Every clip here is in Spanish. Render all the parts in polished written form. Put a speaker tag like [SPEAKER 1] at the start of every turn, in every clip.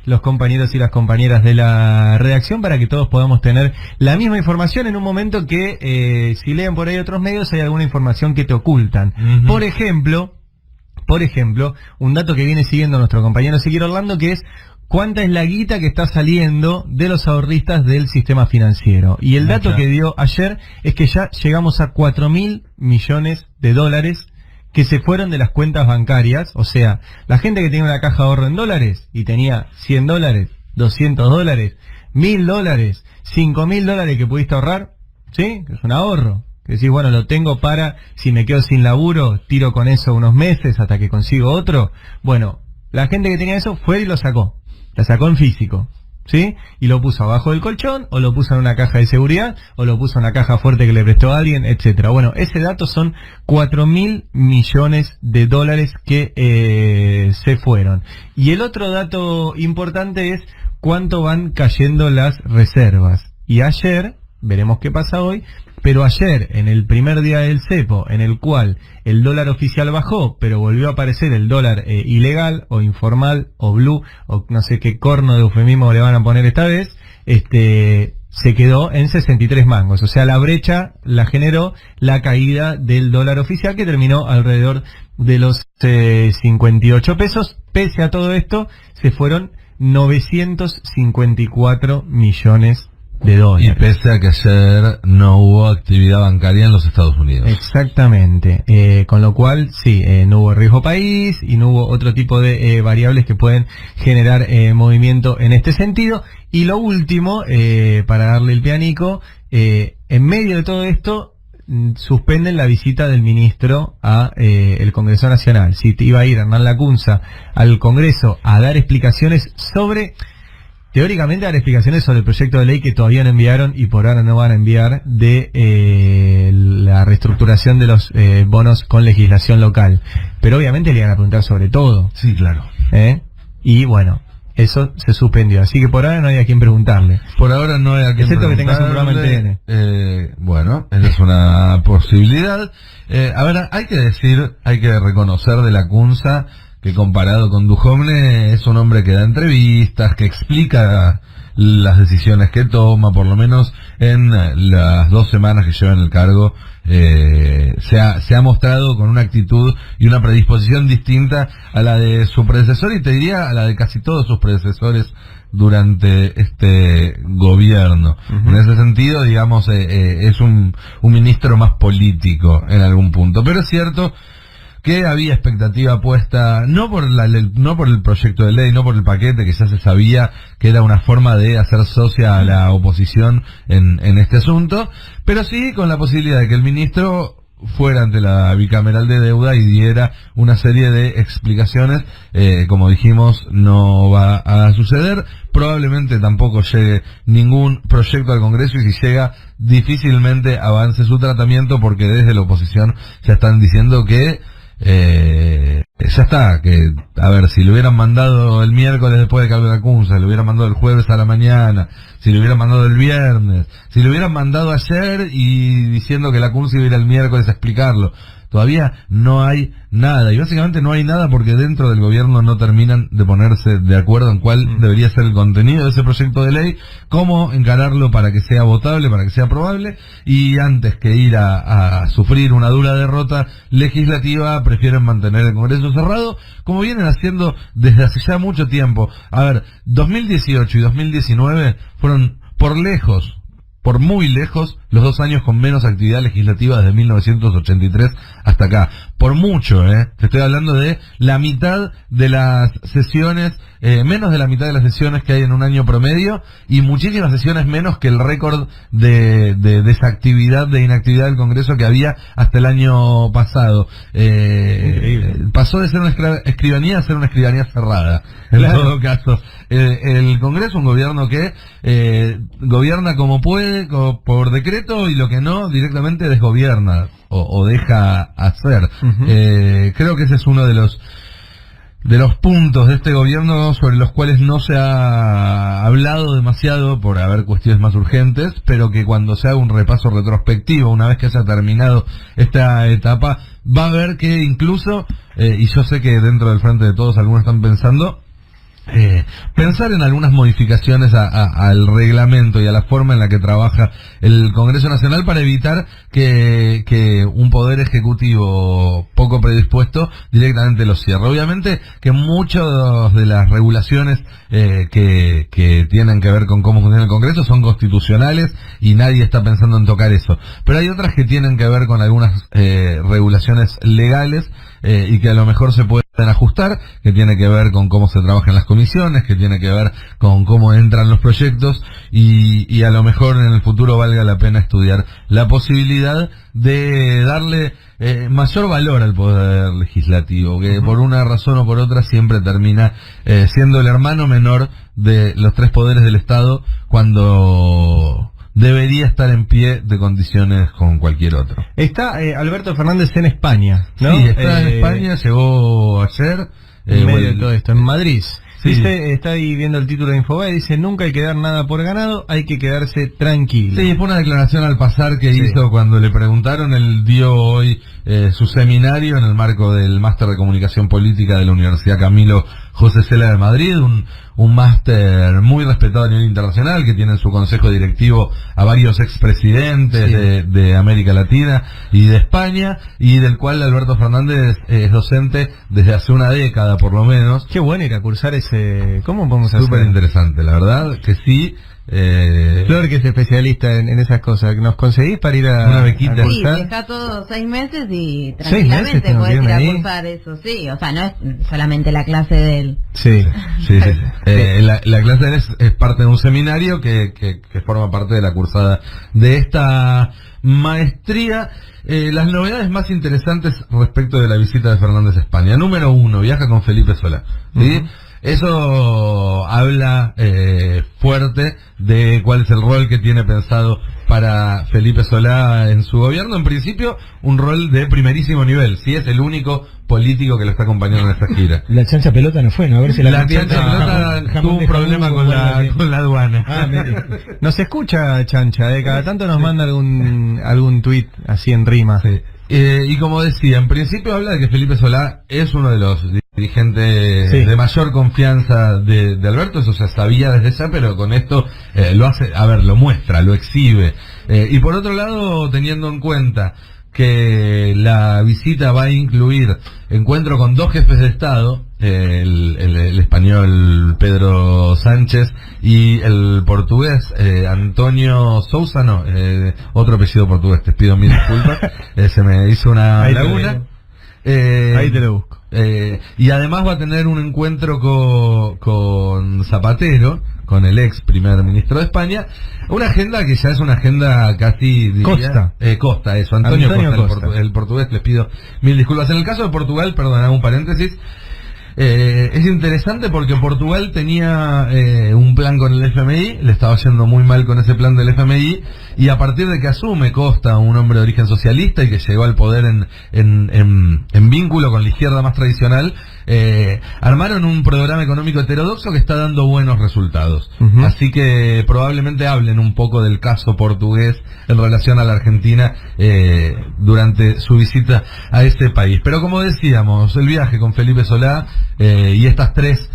[SPEAKER 1] los compañeros y las compañeras de la redacción para que todos podamos tener la misma información en un momento que, si leen por ahí otros medios, hay alguna información que te ocultan. Por ejemplo, un dato que viene siguiendo nuestro compañero Ezequiel Orlando, que es cuánta es la guita que está saliendo de los ahorristas del sistema financiero. Y el dato que dio ayer es que ya llegamos a 4.000 millones de dólares que se fueron de las cuentas bancarias. O sea, la gente que tenía una caja de ahorro en dólares y tenía $100, $200, $1.000, $5.000 que pudiste ahorrar, ¿sí? Es un ahorro. Que decís, bueno, lo tengo para, si me quedo sin laburo, tiro con eso unos meses hasta que consigo otro. Bueno, la gente que tenía eso fue y lo sacó. La sacó en físico, ¿sí? Y lo puso abajo del colchón, o lo puso en una caja de seguridad, o lo puso en una caja fuerte que le prestó a alguien, etcétera. Bueno, ese dato son 4.000 millones de dólares que se fueron. Y el otro dato importante es cuánto van cayendo las reservas. Y ayer, veremos qué pasa hoy, pero ayer, en el primer día del cepo, en el cual el dólar oficial bajó, pero volvió a aparecer el dólar ilegal, o informal, o blue, o no sé qué corno de eufemismo le van a poner esta vez, se quedó en 63 mangos. O sea, la brecha la generó la caída del dólar oficial, que terminó alrededor de los 58 pesos. Pese a todo esto, se fueron 954 millones de dólares.
[SPEAKER 2] Y pese a que ayer no hubo actividad bancaria en los Estados Unidos.
[SPEAKER 1] Exactamente. Con lo cual, sí, no hubo riesgo país y no hubo otro tipo de variables que pueden generar movimiento en este sentido. Y lo último, para darle el pie a Nico, en medio de todo esto, suspenden la visita del ministro a el Congreso Nacional. Si iba a ir Hernán Lacunza al Congreso a dar explicaciones sobre... Teóricamente dar explicaciones sobre el proyecto de ley que todavía no enviaron y por ahora no van a enviar de la reestructuración de los bonos con legislación local. Pero obviamente le iban a preguntar sobre todo.
[SPEAKER 2] Sí, claro.
[SPEAKER 1] Y bueno, eso se suspendió. Así que por ahora no hay a quien preguntarle.
[SPEAKER 2] Por ahora no hay a quien
[SPEAKER 1] excepto que tengas un programa en
[SPEAKER 2] TN. Bueno, esa es una posibilidad. A ver, hay que reconocer de Lacunza que comparado con Duhovne es un hombre que da entrevistas, que explica las decisiones que toma, por lo menos en las 2 semanas que lleva en el cargo, se ha mostrado con una actitud y una predisposición distinta a la de su predecesor, y te diría a la de casi todos sus predecesores durante este gobierno. En ese sentido, digamos, es un ministro más político en algún punto, pero es cierto que había expectativa puesta, no por el proyecto de ley, no por el paquete, que ya se sabía que era una forma de hacer socia a la oposición en este asunto, pero sí con la posibilidad de que el ministro fuera ante la bicameral de deuda y diera una serie de explicaciones. Como dijimos, no va a suceder, probablemente tampoco llegue ningún proyecto al Congreso, y si llega, difícilmente avance su tratamiento, porque desde la oposición ya están diciendo que ya está, que a ver, si lo hubieran mandado el miércoles después de que hable Lacunza, lo hubieran mandado el jueves a la mañana, si lo hubieran mandado el viernes, si lo hubieran mandado ayer y diciendo que Lacunza iba a ir el miércoles a explicarlo. Todavía no hay nada, y básicamente no hay nada porque dentro del gobierno no terminan de ponerse de acuerdo en cuál debería ser el contenido de ese proyecto de ley, cómo encararlo para que sea votable, para que sea aprobable, y antes que ir a sufrir una dura derrota legislativa, prefieren mantener el Congreso cerrado, como vienen haciendo desde hace ya mucho tiempo. A ver, 2018 y 2019 fueron por muy lejos, los 2 años con menos actividad legislativa desde 1983 hasta acá. Por mucho, te estoy hablando de la mitad de las sesiones, menos de la mitad de las sesiones que hay en un año promedio, y muchísimas sesiones menos que el récord de desactividad, de inactividad del Congreso que había hasta el año pasado. Pasó de ser una escribanía a ser una escribanía cerrada, en todo caso. El Congreso, un gobierno que gobierna como puede, por decreto, y lo que no, directamente desgobierna o deja hacer. Creo que ese es uno de los puntos de este gobierno sobre los cuales no se ha hablado demasiado por haber cuestiones más urgentes, pero que cuando se haga un repaso retrospectivo, una vez que haya terminado esta etapa, va a ver que incluso, y yo sé que dentro del Frente de Todos algunos están pensando, pensar en algunas modificaciones al reglamento y a la forma en la que trabaja el Congreso Nacional para evitar que un poder ejecutivo poco predispuesto directamente lo cierre. Obviamente que muchas de las regulaciones que tienen que ver con cómo funciona el Congreso son constitucionales y nadie está pensando en tocar eso, pero hay otras que tienen que ver con algunas regulaciones legales y que a lo mejor se pueden ajustar, que tiene que ver con cómo se trabaja en las comisiones, que tiene que ver con cómo entran los proyectos y a lo mejor en el futuro valga la pena estudiar la posibilidad de darle mayor valor al poder legislativo, que por una razón o por otra siempre termina siendo el hermano menor de los tres poderes del Estado cuando debería estar en pie de condiciones con cualquier otro.
[SPEAKER 1] Está Alberto Fernández en España, ¿no?
[SPEAKER 2] Sí, está en España, llegó ayer.
[SPEAKER 1] En medio de todo esto, en Madrid.
[SPEAKER 2] Sí.
[SPEAKER 1] Dice, está ahí viendo el título de Infobae, dice, nunca hay que dar nada por ganado, hay que quedarse tranquilo.
[SPEAKER 2] Sí, fue una declaración al pasar que hizo cuando le preguntaron, él dio hoy su seminario en el marco del Máster de Comunicación Política de la Universidad Camilo José Cela de Madrid, un máster muy respetado a nivel internacional, que tiene en su consejo directivo a varios expresidentes de América Latina y de España, y del cual Alberto Fernández es docente desde hace una década por lo menos.
[SPEAKER 1] Qué bueno ir a cursar ese... ¿Cómo podemos hacer?
[SPEAKER 2] Súper interesante, la verdad que sí.
[SPEAKER 1] Flor, que es especialista en esas cosas, ¿nos conseguís para ir a,
[SPEAKER 2] una bequita?
[SPEAKER 3] Sí, dejá todos 6 meses y tranquilamente podés ir a cursar eso, sí, o sea, no es solamente la clase de él.
[SPEAKER 1] Sí.
[SPEAKER 2] La clase de él es parte de un seminario que forma parte de la cursada de esta maestría. Las novedades más interesantes respecto de la visita de Fernández a España. Número 1, viaja con Felipe Solá, ¿sí? Eso habla fuerte de cuál es el rol que tiene pensado para Felipe Solá en su gobierno. En principio, un rol de primerísimo nivel. Sí, es el único político que lo está acompañando en esta gira.
[SPEAKER 4] La chancha pelota no fue, ¿no? A ver si
[SPEAKER 2] la chancha pelota tuvo un problema con la aduana.
[SPEAKER 1] Nos escucha Chancha, cada tanto nos manda algún tuit así en rima.
[SPEAKER 2] Sí. Y como decía, en principio habla de que Felipe Solá es uno de los dirigentes de mayor confianza de Alberto. Eso se sabía desde ya, pero con esto lo hace, lo muestra, lo exhibe. Y por otro lado, teniendo en cuenta que la visita va a incluir encuentro con 2 jefes de Estado, el español Pedro Sánchez y el portugués Antonio Sousa, otro apellido portugués, te pido mil disculpas, se me hizo una laguna.
[SPEAKER 1] Ahí te lo busco.
[SPEAKER 2] Y además va a tener un encuentro con Zapatero, con el ex primer ministro de España, una agenda que ya es una agenda casi, diría, Costa, eso, Antonio Costa. El portugués, les pido mil disculpas. En el caso de Portugal, perdón, hago un paréntesis, es interesante porque Portugal tenía un plan con el FMI, le estaba yendo muy mal con ese plan del FMI, y a partir de que asume Costa, un hombre de origen socialista y que llegó al poder en vínculo con la izquierda más tradicional, armaron un programa económico heterodoxo que está dando buenos resultados. Así que probablemente hablen un poco del caso portugués en relación a la Argentina durante su visita a este país. Pero como decíamos, el viaje con Felipe Solá y estas 3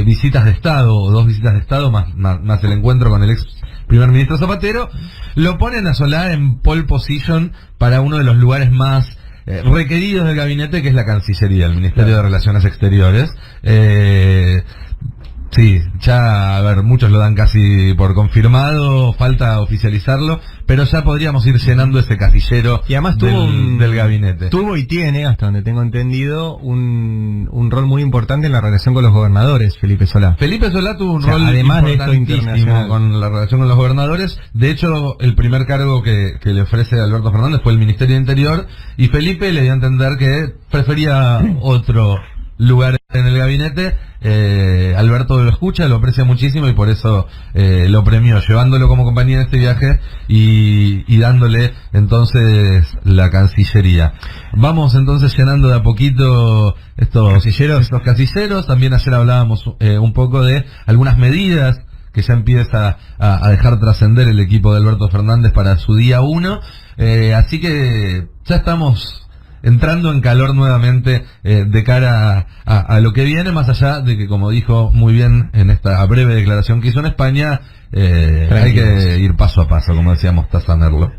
[SPEAKER 2] visitas de Estado, o 2 visitas de Estado, más el encuentro con el ex primer ministro Zapatero, lo ponen a Solá en pole position para uno de los lugares más requeridos del gabinete, que es la Cancillería, el Ministerio de Relaciones Exteriores. Sí, ya, muchos lo dan casi por confirmado, falta oficializarlo, pero ya podríamos ir llenando ese casillero
[SPEAKER 1] y además
[SPEAKER 2] del gabinete.
[SPEAKER 1] Tuvo y tiene, hasta donde tengo entendido, un rol muy importante en la relación con los gobernadores, Felipe Solá.
[SPEAKER 2] Felipe Solá tuvo un rol
[SPEAKER 1] además de esto
[SPEAKER 2] importantísimo con la relación con los gobernadores. De hecho, el primer cargo que le ofrece Alberto Fernández fue el Ministerio de Interior, y Felipe le dio a entender que prefería otro lugar en el gabinete. Alberto lo escucha, lo aprecia muchísimo y por eso lo premió, llevándolo como compañía en este viaje y dándole entonces la Cancillería. Vamos entonces llenando de a poquito estos casilleros. También ayer hablábamos un poco de algunas medidas que ya empieza a dejar trascender el equipo de Alberto Fernández para su día 1. Así que ya estamos entrando en calor nuevamente de cara a lo que viene, más allá de que, como dijo muy bien en esta breve declaración que hizo en España, hay que ir paso a paso, como decía Mostaza Merlo.